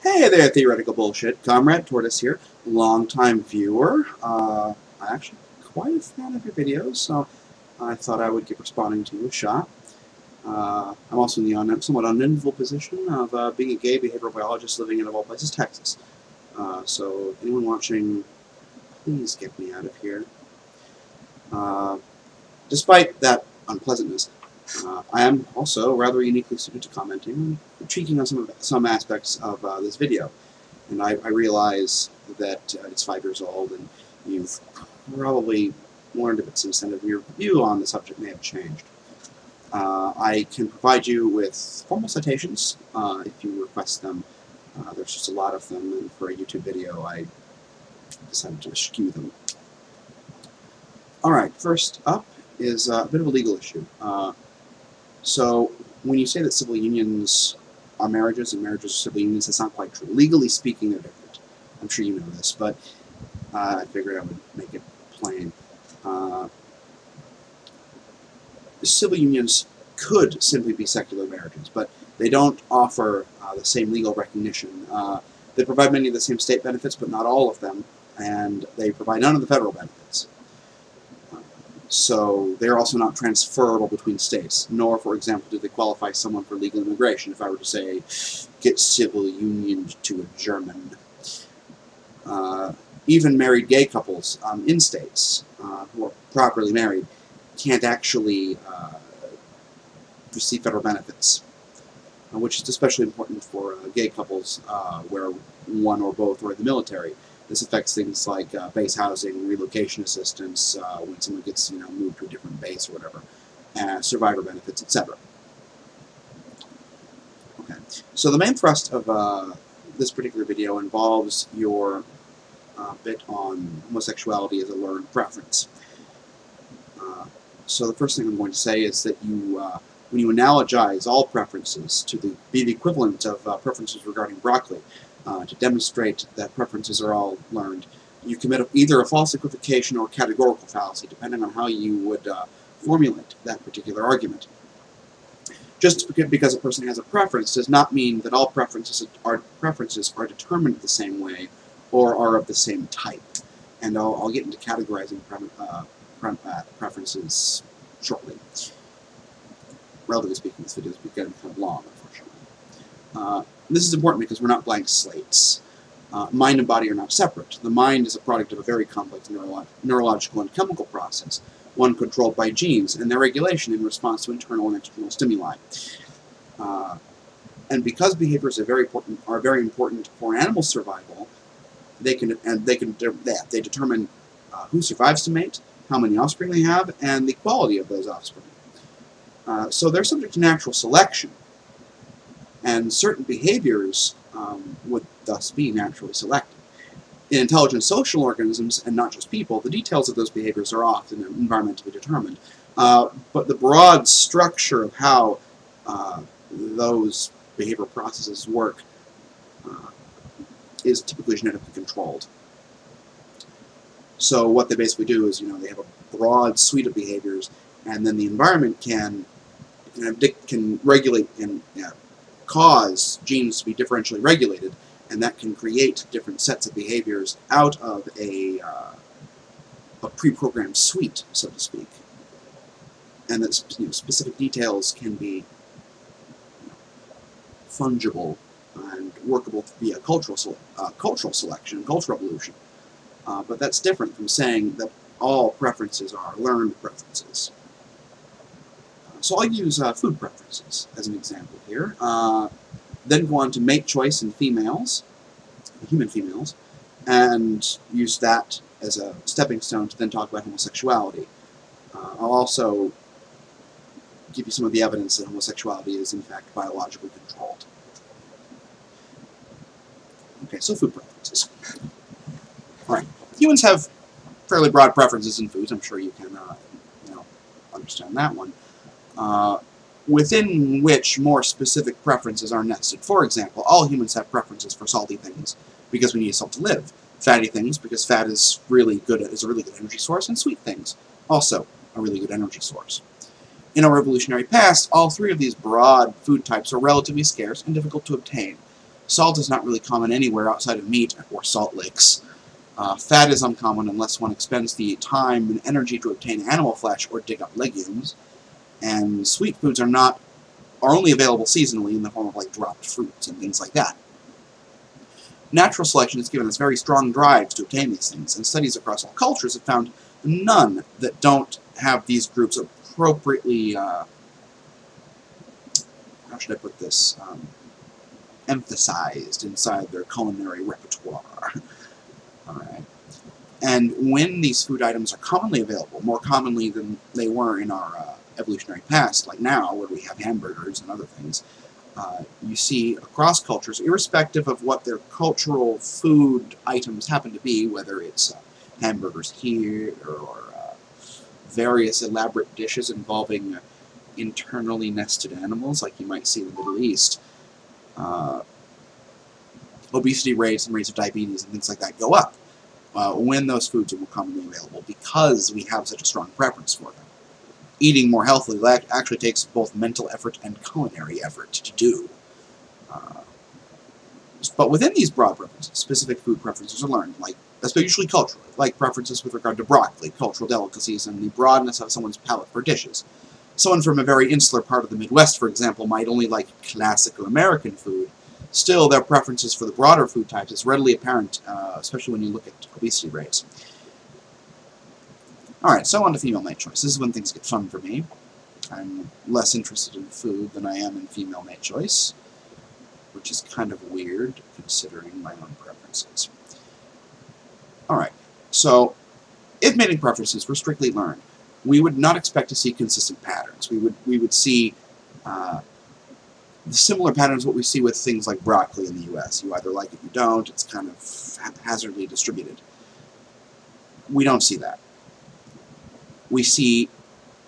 Hey there, Theoretical Bullshit. Comrade Tortoise here, long-time viewer. I'm actually quite a fan of your videos, so I thought I would give responding to you a shot. I'm also in the somewhat unenviable position of being a gay behavioral biologist living in, of all places, Texas. So anyone watching, please get me out of here. Despite that unpleasantness, I am also rather uniquely suited to commenting and critiquing on some aspects of this video. And I realize that it's 5 years old, and you've probably learned a bit since then, and your view on the subject may have changed. I can provide you with formal citations if you request them. There's just a lot of them, and for a YouTube video I decided to eschew them. Alright, first up is a bit of a legal issue. So when you say that civil unions are marriages and marriages are civil unions, that's not quite true. Legally speaking, they're different. I'm sure you know this, but I figured I would make it plain. Civil unions could simply be secular marriages, but they don't offer the same legal recognition. They provide many of the same state benefits, but not all of them, and they provide none of the federal benefits. So they're also not transferable between states, nor, for example, do they qualify someone for legal immigration. If I were to say, get civil unioned to a German. Even married gay couples in states who are properly married can't actually receive federal benefits, which is especially important for gay couples where one or both are in the military. This affects things like base housing, relocation assistance, when someone gets moved to a different base or whatever, survivor benefits, etc. Okay, so the main thrust of this particular video involves your bit on homosexuality as a learned preference. So the first thing I'm going to say is that when you analogize all preferences to be the equivalent of preferences regarding broccoli, to demonstrate that preferences are all learned, you commit either a false equivocation or categorical fallacy, depending on how you would formulate that particular argument. Just because a person has a preference does not mean that all preferences are determined the same way or are of the same type. And I'll get into categorizing preferences shortly. Relatively speaking, this video is getting kind of long, unfortunately. This is important because we're not blank slates. Mind and body are not separate. The mind is a product of a very complex neurological and chemical process, one controlled by genes and their regulation in response to internal and external stimuli. And because behaviors are very important for animal survival, they determine who survives to mate, how many offspring they have, and the quality of those offspring. So they're subject to natural selection. And certain behaviors would thus be naturally selected. In intelligent social organisms, and not just people, the details of those behaviors are often environmentally determined. But the broad structure of how those behavioral processes work is typically genetically controlled. So what they basically do is, they have a broad suite of behaviors, and then the environment can regulate and cause genes to be differentially regulated, and that can create different sets of behaviors out of a pre-programmed suite, so to speak. And that specific details can be fungible and workable via cultural selection, cultural evolution. But that's different from saying that all preferences are learned preferences. So I'll use food preferences as an example here. Then go on to mate choice in females, human females, and use that as a stepping stone to then talk about homosexuality. I'll also give you some of the evidence that homosexuality is in fact biologically controlled. Okay, so food preferences. Alright, humans have fairly broad preferences in foods. I'm sure you can understand that one. Within which more specific preferences are nested. For example, all humans have preferences for salty things because we need salt to live. Fatty things because fat is a really good energy source, and sweet things also a really good energy source. In our evolutionary past, all three of these broad food types are relatively scarce and difficult to obtain. Salt is not really common anywhere outside of meat or salt licks. Fat is uncommon unless one expends the time and energy to obtain animal flesh or dig up legumes. And sweet foods are only available seasonally in the form of like dropped fruits and things like that. Natural selection has given us very strong drives to obtain these things, and studies across all cultures have found none that don't have these groups appropriately, how should I put this, emphasized inside their culinary repertoire. Alright. And when these food items are commonly available, more commonly than they were in our evolutionary past, like now, where we have hamburgers and other things, you see across cultures, irrespective of what their cultural food items happen to be, whether it's hamburgers here or various elaborate dishes involving internally nested animals, like you might see in the Middle East, obesity rates and rates of diabetes and things like that go up when those foods are more commonly available, because we have such a strong preference for them. Eating more healthily actually takes both mental effort and culinary effort to do. But within these broad preferences, specific food preferences are learned, that's usually culturally, like preferences with regard to broccoli, cultural delicacies, and the broadness of someone's palate for dishes. Someone from a very insular part of the Midwest, for example, might only like classical American food. Still, their preferences for the broader food types is readily apparent, especially when you look at obesity rates. Alright, so on to female mate choice. This is when things get fun for me. I'm less interested in food than I am in female mate choice, which is kind of weird, considering my own preferences. Alright, so if mating preferences were strictly learned, we would not expect to see consistent patterns. We would see similar patterns what we see with things like broccoli in the U.S. You either like it, you don't. It's kind of haphazardly distributed. We don't see that. We see,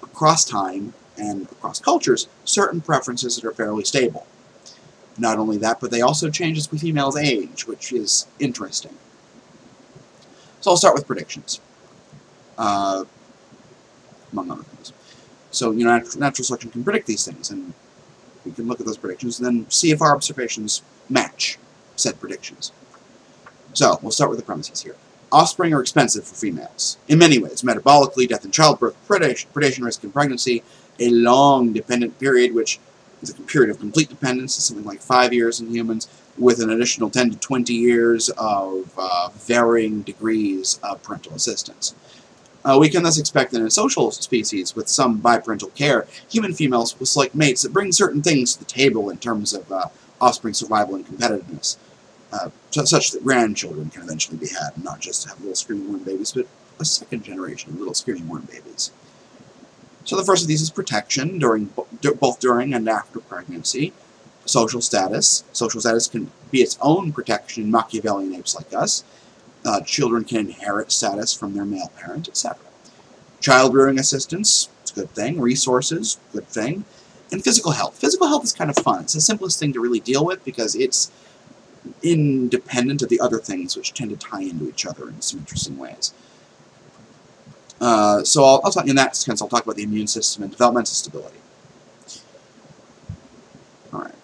across time and across cultures, certain preferences that are fairly stable. Not only that, but they also change as females age, which is interesting. So I'll start with predictions, among other things. So, natural selection can predict these things, and we can look at those predictions and then see if our observations match said predictions. So, we'll start with the premises here. Offspring are expensive for females, in many ways, metabolically, death in childbirth, predation risk in pregnancy, a long dependent period, which is a period of complete dependence, is something like 5 years in humans, with an additional 10 to 20 years of varying degrees of parental assistance. We can thus expect that in a social species with some biparental care, human females will select mates that bring certain things to the table in terms of offspring survival and competitiveness, such that grandchildren can eventually be had, and not just have little screaming worm babies, but a second generation of little screaming worm babies. So the first of these is protection, both during and after pregnancy. Social status. Social status can be its own protection in Machiavellian apes like us. Children can inherit status from their male parent, etc. Child rearing assistance, it's a good thing. Resources, good thing. And physical health. Physical health is kind of fun. It's the simplest thing to really deal with because it's independent of the other things which tend to tie into each other in some interesting ways. So I'll talk, in that sense, I'll talk about the immune system and developmental stability. Alright.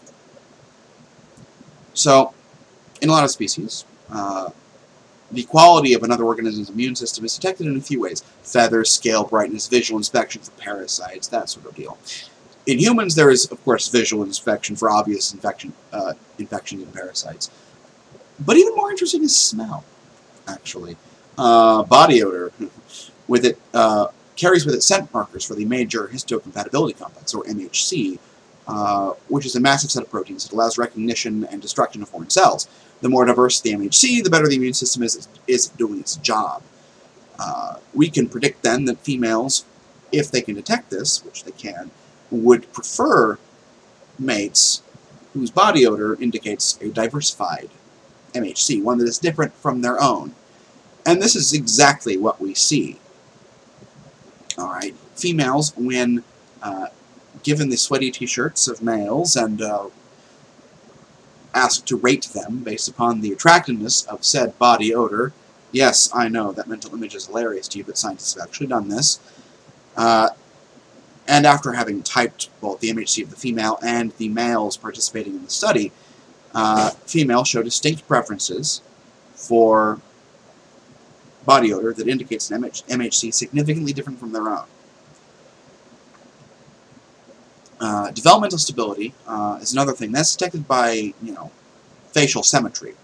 So, in a lot of species, the quality of another organism's immune system is detected in a few ways. Feathers, scale brightness, visual inspection for parasites, that sort of deal. In humans, there is, of course, visual inspection for obvious infections and parasites. But even more interesting is smell, actually. Body odor, with it, carries with it scent markers for the major histocompatibility complex, or MHC, which is a massive set of proteins that allows recognition and destruction of foreign cells. The more diverse the MHC, the better the immune system is doing its job. We can predict then that females, if they can detect this, which they can, would prefer mates whose body odor indicates a diversified MHC, one that is different from their own. And this is exactly what we see. Alright, females, when given the sweaty t-shirts of males and asked to rate them based upon the attractiveness of said body odor, yes, I know, that mental image is hilarious to you, but scientists have actually done this, and after having typed both the MHC of the female and the males participating in the study, Females show distinct preferences for body odor that indicates an MHC significantly different from their own. Developmental stability is another thing. That's detected by, facial symmetry.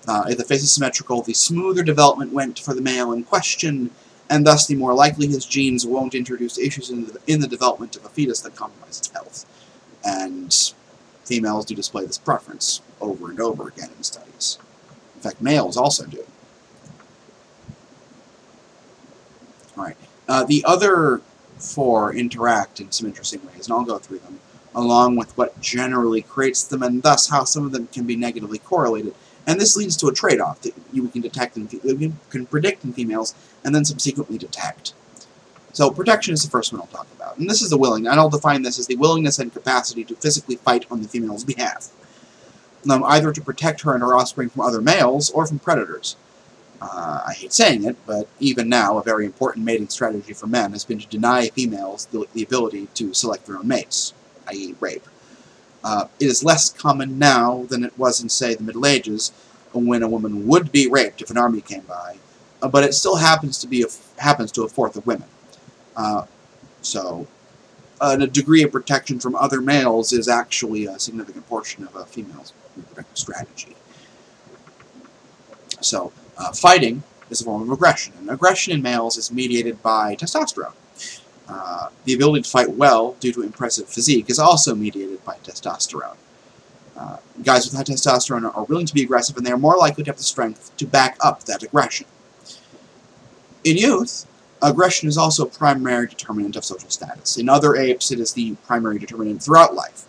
If the face is symmetrical, the smoother development went for the male in question, and thus the more likely his genes won't introduce issues in the development of a fetus that compromise its health. And females do display this preference over and over again in studies. In fact, males also do. Alright. The other four interact in some interesting ways, and I'll go through them, along with what generally creates them, and thus how some of them can be negatively correlated. And this leads to a trade-off that you can predict in females, and then subsequently detect. So protection is the first one I'll talk about. And this is the willingness, and I'll define this as the willingness and capacity to physically fight on the female's behalf. Either to protect her and her offspring from other males, or from predators. I hate saying it, but even now, a very important mating strategy for men has been to deny females the ability to select their own mates, i.e. rape. It is less common now than it was in, say, the Middle Ages, when a woman would be raped if an army came by, but it still happens to a fourth of women. So, a degree of protection from other males is actually a significant portion of a female's reproductive strategy. So, fighting is a form of aggression, and aggression in males is mediated by testosterone. The ability to fight well due to impressive physique is also mediated by testosterone. Guys with high testosterone are willing to be aggressive, and they are more likely to have the strength to back up that aggression. In youth, aggression is also a primary determinant of social status. In other apes, it is the primary determinant throughout life,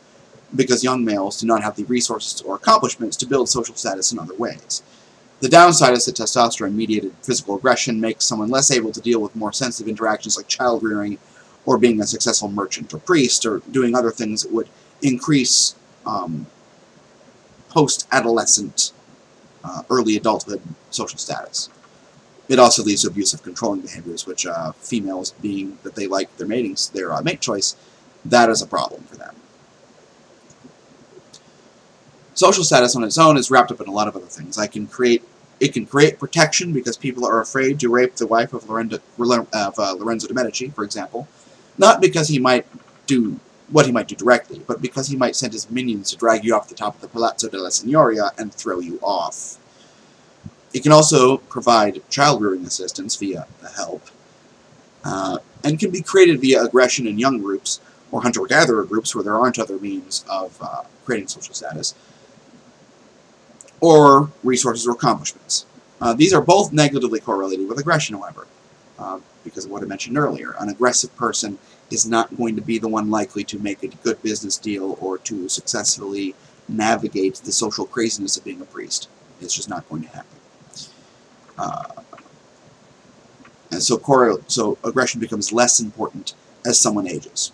because young males do not have the resources or accomplishments to build social status in other ways. The downside is that testosterone-mediated physical aggression makes someone less able to deal with more sensitive interactions like child-rearing, or being a successful merchant or priest, or doing other things that would increase post-adolescent, early adulthood social status. It also leads to abusive controlling behaviors, which females, being that they like their mate choice, that is a problem for them. Social status on its own is wrapped up in a lot of other things. It can create protection because people are afraid to rape the wife of Lorenzo de Medici, for example, not because he might do what he might do directly, but because he might send his minions to drag you off the top of the Palazzo della Signoria and throw you off. It can also provide child-rearing assistance via the help, and can be created via aggression in young groups, or hunter-gatherer groups where there aren't other means of creating social status, or resources or accomplishments. These are both negatively correlated with aggression, however, because of what I mentioned earlier. An aggressive person is not going to be the one likely to make a good business deal or to successfully navigate the social craziness of being a priest. It's just not going to happen. And so aggression becomes less important as someone ages.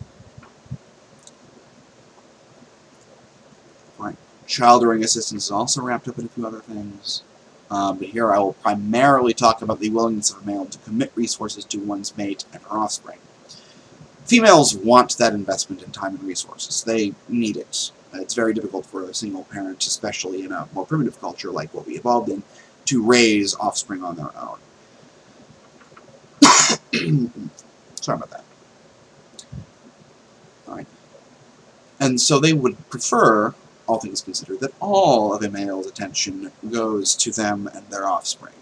Right. Child-rearing assistance is also wrapped up in a few other things. But here I will primarily talk about the willingness of a male to commit resources to one's mate and her offspring. Females want that investment in time and resources. They need it. It's very difficult for a single parent, especially in a more primitive culture like what we evolved in, to raise offspring on their own. Sorry about that. Alright. And so they would prefer, all things considered, that all of a male's attention goes to them and their offspring.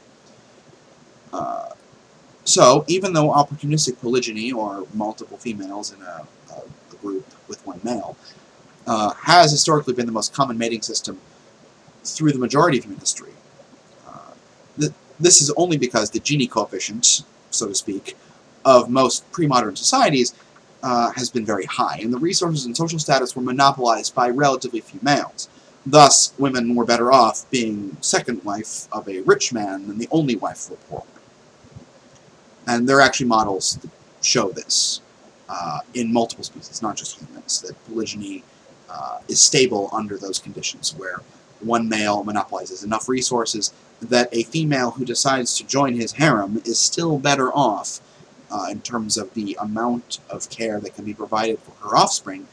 So, even though opportunistic polygyny, or multiple females in a group with one male, has historically been the most common mating system through the majority of human history, this is only because the Gini coefficient, so to speak, of most pre-modern societies has been very high, and the resources and social status were monopolized by relatively few males. Thus, women were better off being second wife of a rich man than the only wife of a poor woman. And there are actually models that show this in multiple species, not just humans, that polygyny is stable under those conditions, where one male monopolizes enough resources that a female who decides to join his harem is still better off in terms of the amount of care that can be provided for her offspring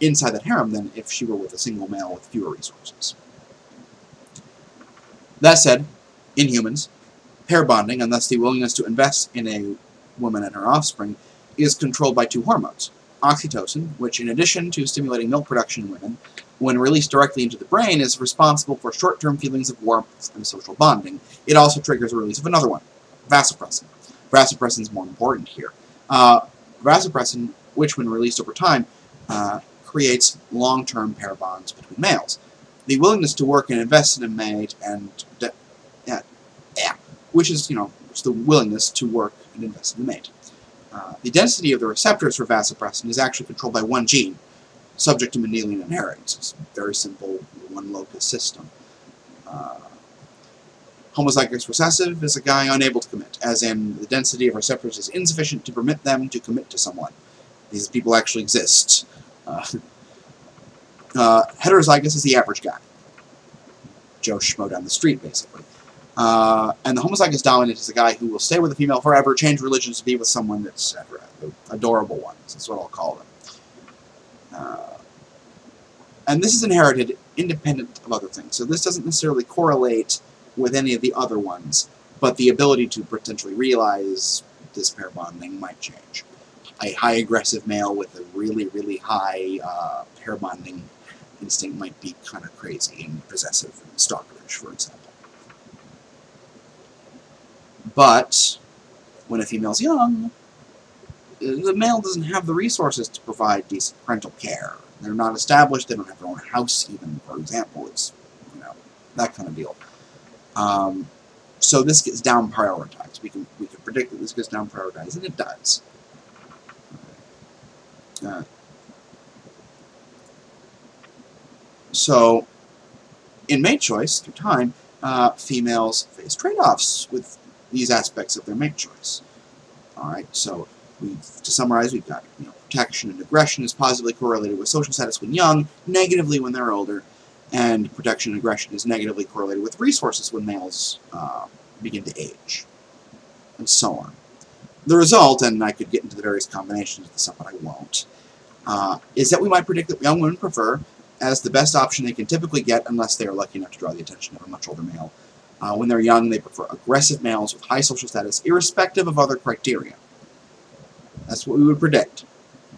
inside that harem than if she were with a single male with fewer resources. That said, in humans, pair bonding, and thus the willingness to invest in a woman and her offspring, is controlled by two hormones. Oxytocin, which in addition to stimulating milk production in women, when released directly into the brain, is responsible for short-term feelings of warmth and social bonding. It also triggers the release of another one, vasopressin. Vasopressin is more important here. Vasopressin, which when released over time, creates long-term pair bonds between males. The willingness to work and invest in a mate, and which is, the willingness to work and invest in a mate. The density of the receptors for vasopressin is actually controlled by one gene, subject to Mendelian inheritance. It's a very simple one-locus system. Homozygous recessive is a guy unable to commit, as in the density of receptors is insufficient to permit them to commit to someone. These people actually exist. Heterozygous is the average guy. Joe Schmo down the street, basically. And the homozygous dominant is the guy who will stay with a female forever, change religions to be with someone, etc. The adorable ones. That's what I'll call them. And this is inherited independent of other things. So this doesn't necessarily correlate with any of the other ones, but the ability to potentially realize this pair bonding might change. A high aggressive male with a really, really high pair bonding instinct might be kind of crazy and possessive and stalkerish, for example. But when a female's young, the male doesn't have the resources to provide decent parental care. They're not established, they don't have their own house even, for example. It's, that kind of deal. So this gets down prioritized. We can predict that this gets down prioritized, and it does. So, in mate choice, through time, females face trade-offs with these aspects of their mate choice. Alright, so to summarize, we've got protection and aggression is positively correlated with social status when young, negatively when they're older, and protection and aggression is negatively correlated with resources when males begin to age, and so on. The result, and I could get into the various combinations of this stuff, but I won't, is that we might predict that young women prefer, as the best option they can typically get unless they are lucky enough to draw the attention of a much older male. When they're young, they prefer aggressive males with high social status, irrespective of other criteria. That's what we would predict.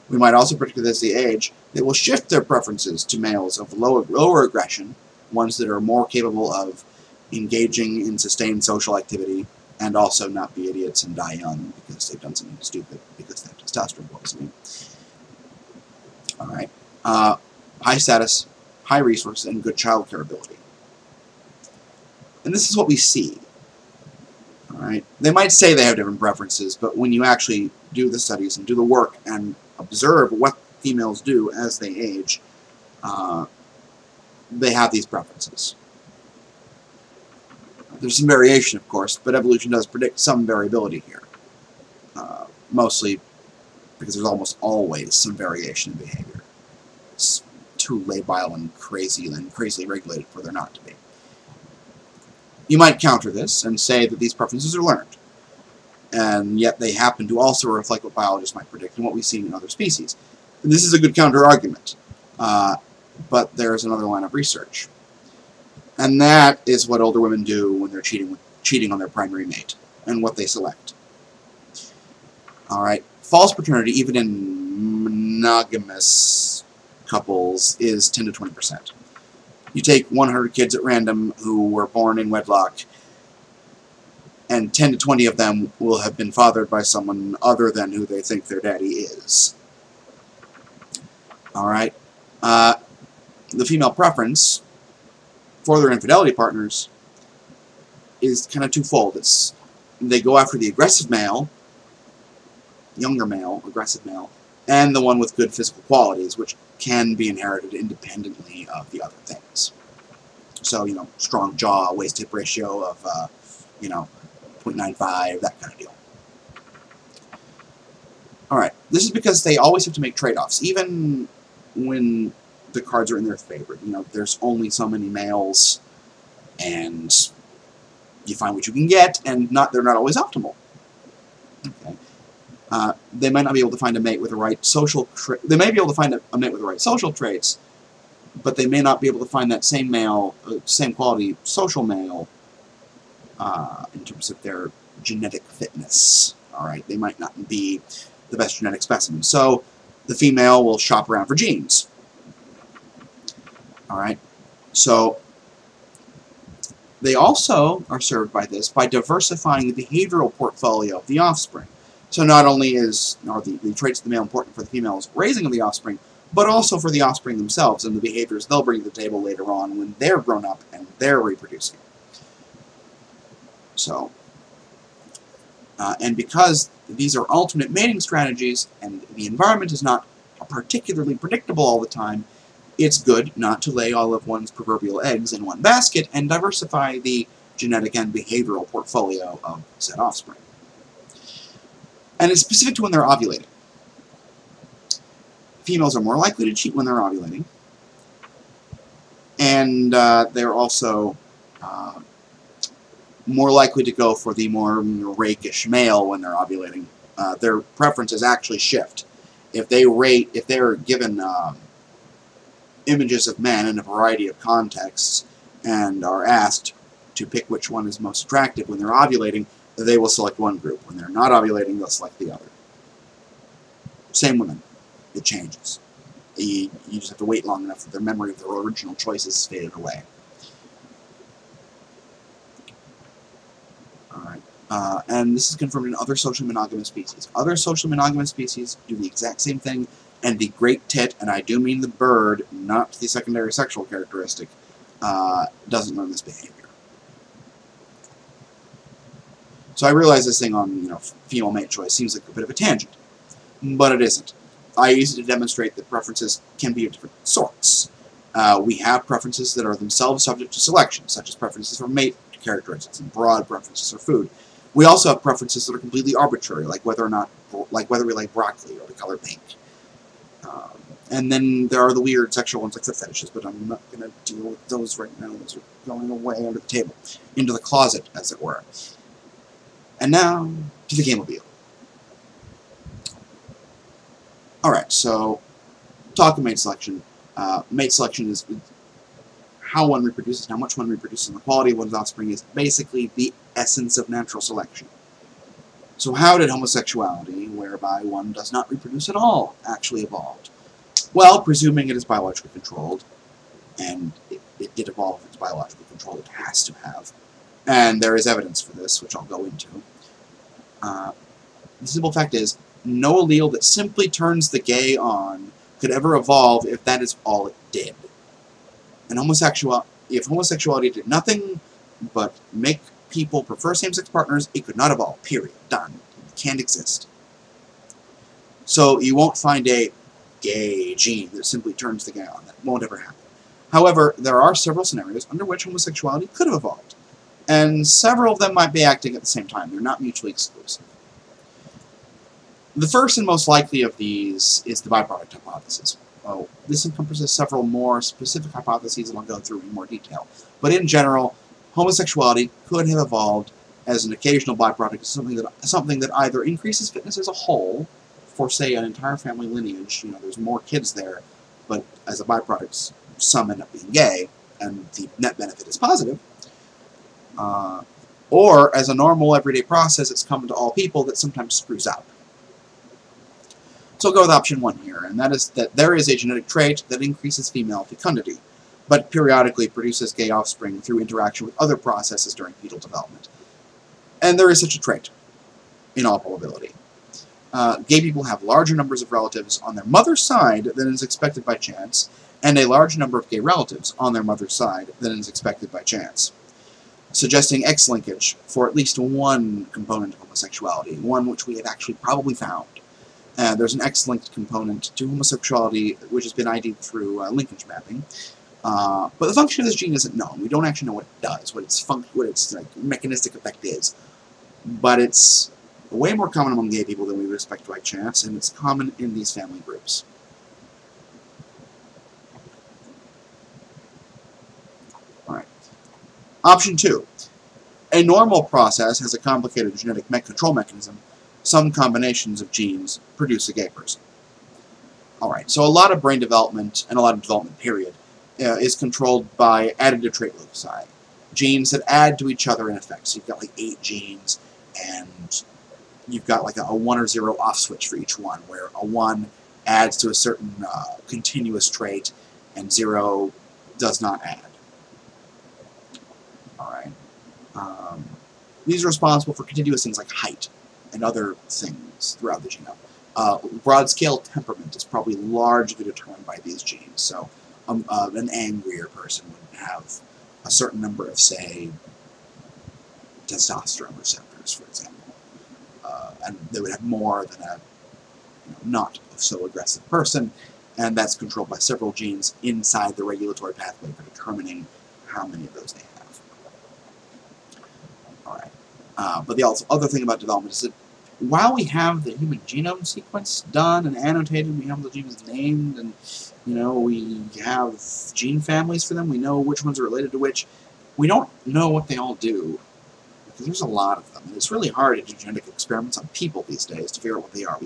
We might also predict that as they age, they will shift their preferences to males of lower aggression, ones that are more capable of engaging in sustained social activity, and also not be idiots and die young because they've done something stupid because they have testosterone poisoning. Alright. High status, high resources, and good childcare ability. And this is what we see. Alright? They might say they have different preferences, but when you actually do the studies and do the work and observe what females do as they age, they have these preferences. There's some variation, of course, but evolution does predict some variability here. Mostly because there's almost always some variation in behavior. It's too labile and crazily regulated for there not to be. You might counter this and say that these preferences are learned, and yet they happen to also reflect what biologists might predict and what we've seen in other species. And this is a good counter-argument, but there's another line of research. And that is what older women do when they're cheating on their primary mate, and what they select. Alright, false paternity, even in monogamous couples, is 10 to 20%. You take 100 kids at random who were born in wedlock, and 10 to 20 of them will have been fathered by someone other than who they think their daddy is. Alright? The female preference for their infidelity partners is kind of twofold. They go after the aggressive male, younger male, aggressive male, and the one with good physical qualities, which can be inherited independently of the other things. So, strong jaw, waist-hip ratio of, 0.95, that kind of deal. Alright, this is because they always have to make trade-offs, even when the cards are in their favor. There's only so many males, and you find what you can get, and they're not always optimal. Okay. They might not be able to find a mate with the right social. They may be able to find a mate with the right social traits, but they may not be able to find that same male, same quality social male, in terms of their genetic fitness. All right, they might not be the best genetic specimen. So the female will shop around for genes. All right, so they also are served by this by diversifying the behavioral portfolio of the offspring. So not only are the traits of the male important for the female's raising of the offspring, but also for the offspring themselves and the behaviors they'll bring to the table later on when they're grown up and they're reproducing. So, and because these are alternate mating strategies and the environment is not particularly predictable all the time, it's good not to lay all of one's proverbial eggs in one basket and diversify the genetic and behavioral portfolio of said offspring. And it's specific to when they're ovulating. Females are more likely to cheat when they're ovulating, and they're also more likely to go for the more rakish male when they're ovulating. Their preferences actually shift. If they're given images of men in a variety of contexts and are asked to pick which one is most attractive when they're ovulating, they will select one group. When they're not ovulating, they'll select the other. Same women. It changes. You just have to wait long enough that their memory of their original choices faded away. Alright. And this is confirmed in other social monogamous species. Other social monogamous species do the exact same thing, and the great tit, and I do mean the bird, not the secondary sexual characteristic, doesn't learn this behavior. So I realize this thing on, female mate choice seems like a bit of a tangent, but it isn't. I use it to demonstrate that preferences can be of different sorts. We have preferences that are themselves subject to selection, such as preferences for mate characteristics and broad preferences for food. We also have preferences that are completely arbitrary, like whether we like broccoli or the color pink. And then there are the weird sexual ones like foot fetishes, but I'm not going to deal with those right now. Those are going away under the table, into the closet, as it were. And now, to the game-mobile. Alright, so, talk of mate selection. Mate selection is how one reproduces, how much one reproduces, and the quality of one's offspring is basically the essence of natural selection. So how did homosexuality, whereby one does not reproduce at all, actually evolve? Well, presuming it is biologically controlled, and it did evolve if it's biologically controlled, it has to have. And there is evidence for this, which I'll go into. The simple fact is, no allele that simply turns the gay on could ever evolve if that is all it did. And if homosexuality did nothing but make people prefer same-sex partners, it could not evolve. Period. Done. It can't exist. So you won't find a gay gene that simply turns the gay on. That won't ever happen. However, there are several scenarios under which homosexuality could have evolved. And several of them might be acting at the same time. They're not mutually exclusive. The first and most likely of these is the byproduct hypothesis. Well, this encompasses several more specific hypotheses that I'll go through in more detail. But in general, homosexuality could have evolved as an occasional byproduct of something that either increases fitness as a whole, for say an entire family lineage, there's more kids there, but as a byproduct, some end up being gay, and the net benefit is positive. Or as a normal everyday process, it's common to all people that sometimes screws up. So I'll go with option 1 here, and that is that there is a genetic trait that increases female fecundity, but periodically produces gay offspring through interaction with other processes during fetal development. And there is such a trait, in all probability. Gay people have larger numbers of relatives on their mother's side than is expected by chance, and a large number of gay relatives on their mother's side than is expected by chance, suggesting X-linkage for at least one component of homosexuality, one which we have actually probably found. There's an X-linked component to homosexuality which has been ID'd through linkage mapping. But the function of this gene isn't known. We don't actually know what it does, what its mechanistic effect is. But it's way more common among gay people than we would expect by chance, and it's common in these family groups. Alright. Option 2. A normal process has a complicated genetic control mechanism, some combinations of genes produce a gay person. Alright, so a lot of brain development and a lot of development period is controlled by additive trait loci. Genes that add to each other in effect. So you've got like 8 genes, and you've got like a 1 or 0 off switch for each one, where a 1 adds to a certain continuous trait, and 0 does not add. Alright. These are responsible for continuous things like height and other things throughout the genome. Broad-scale temperament is probably largely determined by these genes. So an angrier person would have a certain number of, say, testosterone receptors, for example. And they would have more than a not so aggressive person, and that's controlled by several genes inside the regulatory pathway for determining how many of those they have. Alright. But the other thing about development is that while we have the human genome sequence done and annotated, we have the genes named, and we have gene families for them, we know which ones are related to which, we don't know what they all do. Because there's a lot of them, and it's really hard to do genetic experiments on people these days to figure out what they are.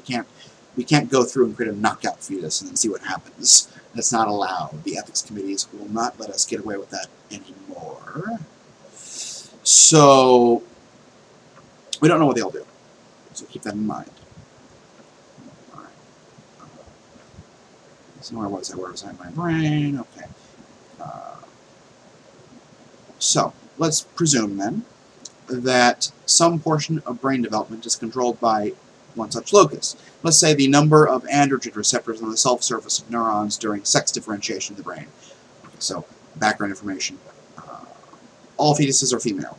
We can't go through and create a knockout fetus and then see what happens. That's not allowed. The ethics committees will not let us get away with that anymore. So we don't know what they all do. So keep that in mind. All right. So where was I? Where was I in my brain? Okay. So let's presume then that some portion of brain development is controlled by one such locus. Let's say the number of androgen receptors on the self-surface of neurons during sex differentiation of the brain. Okay, so, background information. All fetuses are female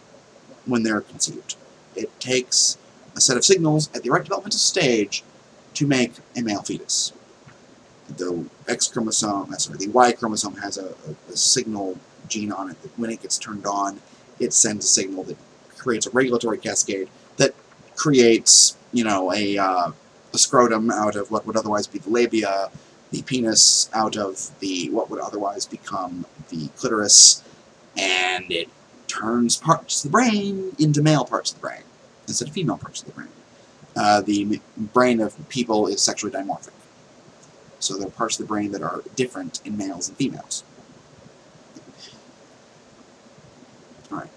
when they're conceived. It takes a set of signals at the right developmental stage to make a male fetus. The the Y chromosome has a signal gene on it that when it gets turned on, it sends a signal that creates a regulatory cascade that creates, a scrotum out of what would otherwise be the labia, the penis out of what would otherwise become the clitoris, and it turns parts of the brain into male parts of the brain instead of female parts of the brain. The brain of people is sexually dimorphic. So there are parts of the brain that are different in males and females. Alright.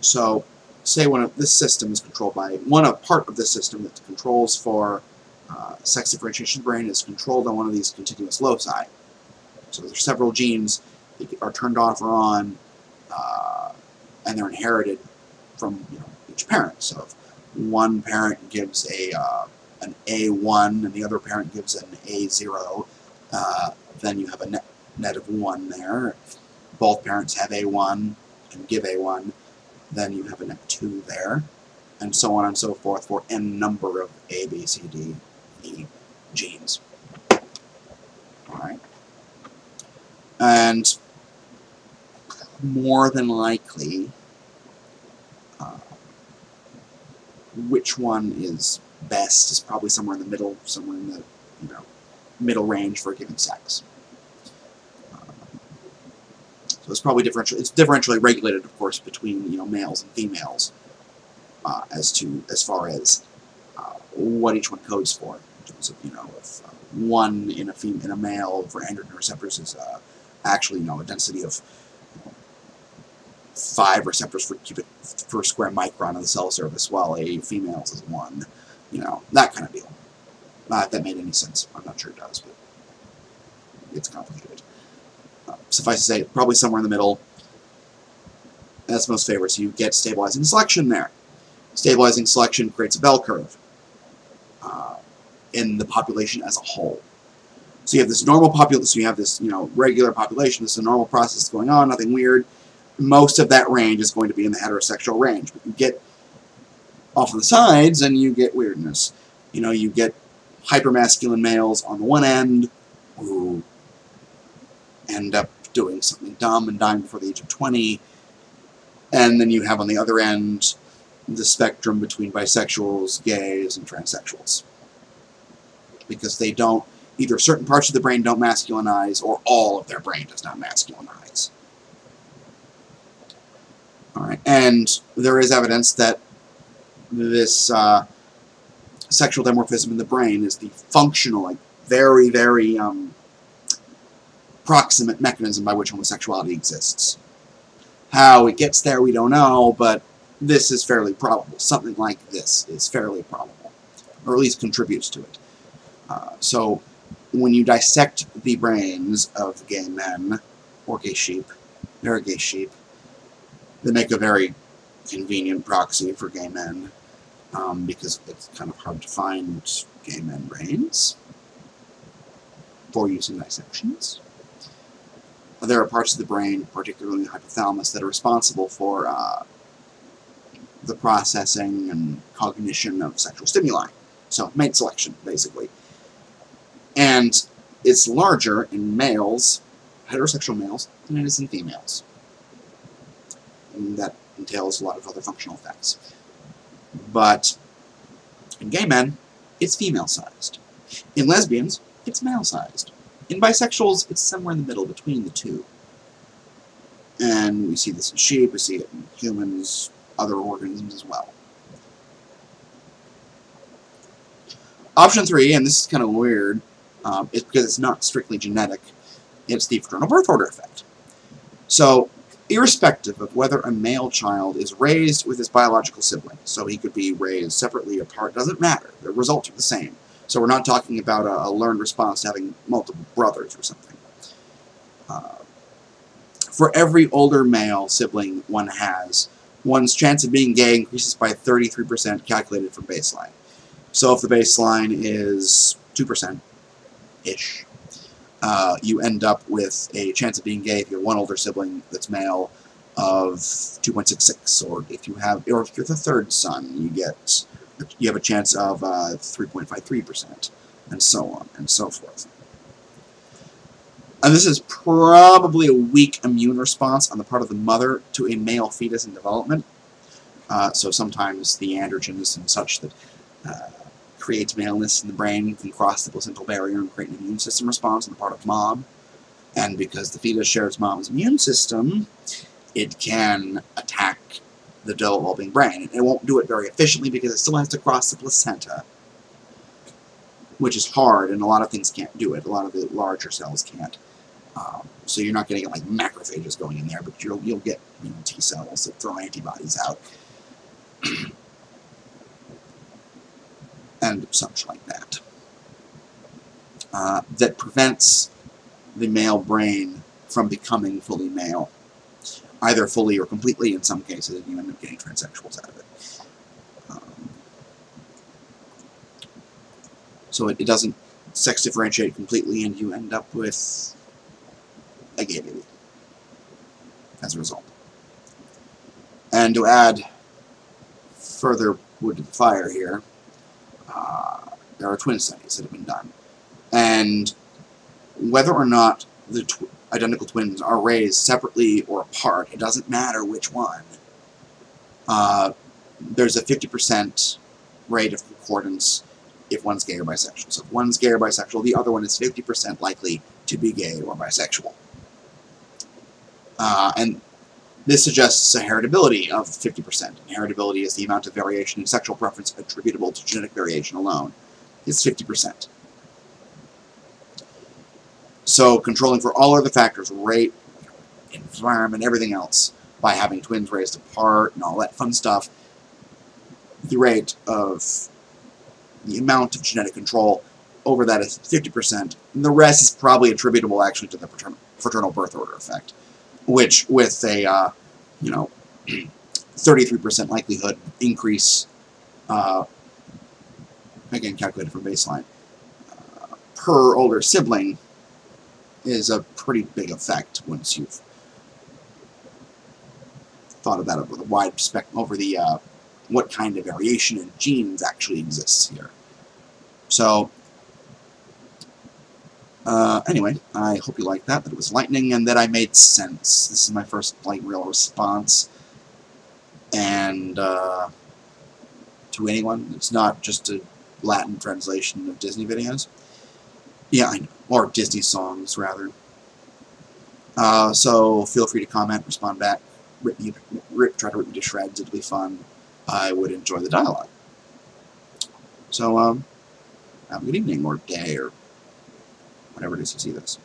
So say this system is controlled by part of this system that controls for sex differentiation of the brain is controlled on one of these continuous loci. So there's several genes that are turned off or on, and they're inherited from each parent. So if one parent gives an A1 and the other parent gives an A0, then you have a net of 1 there. If both parents have A1 and give A1, then you have a net 2 there, and so on and so forth for n number of A, B, C, D, E genes. Alright. And more than likely, which one is best is probably somewhere in the middle, somewhere in the middle range for a given sex. So it's probably differentially regulated, of course, between males and females as far as what each one codes for. In terms of if one in a male for androgen receptors is actually a density of 5 receptors per square micron of the cell surface, while a female's is 1. That kind of deal. Not if that made any sense. I'm not sure it does, but it's complicated. Suffice to say, probably somewhere in the middle. That's most favored, so you get stabilizing selection there. Stabilizing selection creates a bell curve in the population as a whole. So you have this normal population, so you have this regular population, this is a normal process going on, nothing weird. Most of that range is going to be in the heterosexual range, but you get off on the sides and you get weirdness. You get hypermasculine males on the one end who end up doing something dumb and dying before the age of 20, and then you have on the other end the spectrum between bisexuals, gays, and transsexuals. Because they don't, either certain parts of the brain don't masculinize, or all of their brain does not masculinize. Alright, and there is evidence that this sexual dimorphism in the brain is the functional, like, very, very proximate mechanism by which homosexuality exists. How it gets there, we don't know, but this is fairly probable. Something like this is fairly probable, or at least contributes to it. So, when you dissect the brains of gay men, or gay sheep, they're gay sheep, they make a very convenient proxy for gay men, because it's kind of hard to find gay men brains for use in dissections. There are parts of the brain, particularly the hypothalamus, that are responsible for the processing and cognition of sexual stimuli. So, mate selection, basically. And it's larger in males, heterosexual males, than it is in females. And that entails a lot of other functional effects. But in gay men, it's female-sized. In lesbians, it's male-sized. In bisexuals, it's somewhere in the middle between the two. And we see this in sheep, we see it in humans, other organisms as well. Option 3, and this is kind of weird, is because it's not strictly genetic, it's the fraternal birth order effect. So, irrespective of whether a male child is raised with his biological sibling, so he could be raised separately or apart, doesn't matter, the results are the same. So we're not talking about a learned response to having multiple brothers or something. For every older male sibling one has, one's chance of being gay increases by 33% calculated from baseline. So if the baseline is 2%-ish, you end up with a chance of being gay if you have one older sibling that's male of 2.66, or if you're the third son, you have a chance of 3.53%, and so on and so forth. And this is probably a weak immune response on the part of the mother to a male fetus in development. So sometimes the androgens and such that creates maleness in the brain can cross the placental barrier and create an immune system response on the part of mom. And because the fetus shares mom's immune system, it can attack the developing brain. It won't do it very efficiently because it still has to cross the placenta, which is hard, and a lot of things can't do it. A lot of the larger cells can't. So you're not going to get like macrophages going in there, but you'll get T cells that throw antibodies out and such like that. That prevents the male brain from becoming fully male, either fully or completely. In some cases, and you end up getting transsexuals out of it. So it doesn't sex differentiate completely, and you end up with a gay baby as a result. And to add further wood to the fire here, there are twin studies that have been done. And whether or not the identical twins are raised separately or apart, it doesn't matter which one. There's a 50% rate of concordance if one's gay or bisexual. So if one's gay or bisexual, the other one is 50% likely to be gay or bisexual. And this suggests a heritability of 50%. Heritability is the amount of variation in sexual preference attributable to genetic variation alone. It's 50%. So controlling for all other factors, rate, environment, everything else, by having twins raised apart and all that fun stuff, the rate of the amount of genetic control over that is 50%. And the rest is probably attributable actually to the fraternal birth order effect, which with a 33% likelihood increase, again calculated from baseline, per older sibling is a pretty big effect once you've thought about it with a wide spectrum over the what kind of variation in genes actually exists here. So anyway, I hope you liked that it was lightning and that I made sense. This is my first real response, and to anyone, it's not just a Latin translation of Disney videos. Yeah, I know. Or Disney songs, rather. So feel free to comment, respond back, try to rip me to shreds. It'll be fun. I would enjoy the dialogue. So, have a good evening or day or whatever it is you see this.